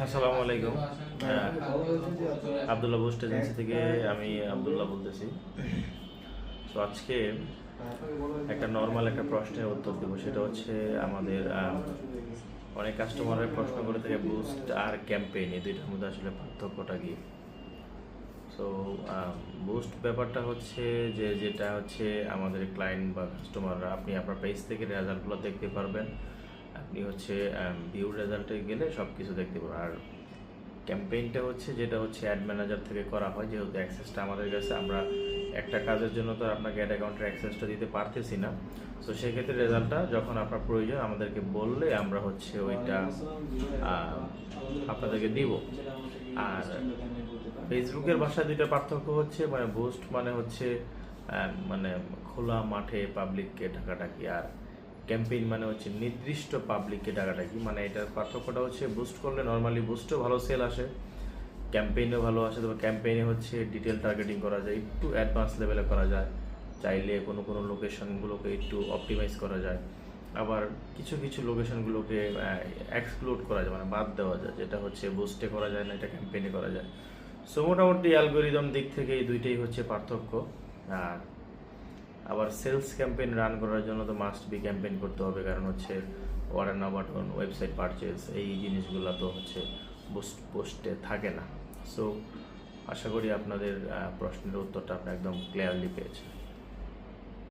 আসসালামু আলাইকুম। Abdullah boost agency থেকে আমি আবদুল্লাহ বলতেছি। তো আজকে একটা নর্মাল একটা প্রশ্নের উত্তর দেবো। সেটা হচ্ছে আমাদের অনেক কাস্টমারের প্রশ্ন করে থাকে বুস্ট আর ক্যাম্পেইন এই দুইটার মধ্যে আসলে পার্থক্যটা কি। সো বুস্ট ব্যাপারটা হচ্ছে যেটা হচ্ছে আমাদের ক্লায়েন্ট বা কাস্টমাররা আপনি আপনার পেজ থেকে রেজাল্টগুলো দেখতে পারবেন। আপনি হচ্ছে ভিউ রেজাল্টে গেলে সব কিছু দেখতে পারবেন। আর ক্যাম্পেইনটা হচ্ছে যেটা হচ্ছে অ্যাড ম্যানেজার থেকে করা হয়, যেহেতু অ্যাক্সেসটা আমাদের কাছে, আমরা একটা কাজের জন্য তো আপনাকে অ্যাড অ্যাকাউন্টের অ্যাক্সেসটা দিতে পারতেছি না। তো সেক্ষেত্রে রেজাল্টটা যখন আপনার প্রয়োজন আমাদেরকে বললে আমরা হচ্ছে ওইটা আপনাদেরকে দিব। আর ফেসবুকের ভাষায় দুইটা পার্থক্য হচ্ছে, মানে বুস্ট মানে হচ্ছে মানে খোলা মাঠে পাবলিককে ডাকাডাকি, আর ক্যাম্পেইন মানে হচ্ছে নির্দিষ্ট পাবলিককে ডাকাডাকি। মানে এটার পার্থক্যটা হচ্ছে বুস্ট করলে নর্মালি বুস্টও ভালো সেল আসে, ক্যাম্পেইনও ভালো আসে। তবে ক্যাম্পেইনে হচ্ছে ডিটেল টার্গেটিং করা যায়, একটু অ্যাডভান্স লেভেলে করা যায়, চাইলে কোনো কোনো লোকেশনগুলোকে একটু অপটিমাইজ করা যায়, আবার কিছু কিছু লোকেশনগুলোকে এক্সক্লুড করা যায়, মানে বাদ দেওয়া যায়, যেটা হচ্ছে বুস্টে করা যায় না, এটা ক্যাম্পেইনে করা যায়। সো মোটামুটি অ্যালগোরিদম দিক থেকে এই দুইটাই হচ্ছে পার্থক্য। আর আবার সেলস ক্যাম্পেইন রান করার জন্য তো মাস্ট বি ক্যাম্পেইন করতে হবে, কারণ হচ্ছে অর্ডার নাও বাটন, ওয়েবসাইট পারচেজ, এই জিনিসগুলো তো হচ্ছে পোস্টে থাকে না। সো আশা করি আপনাদের প্রশ্নের উত্তরটা আপনি একদম ক্লিয়ারলি পেয়েছেন।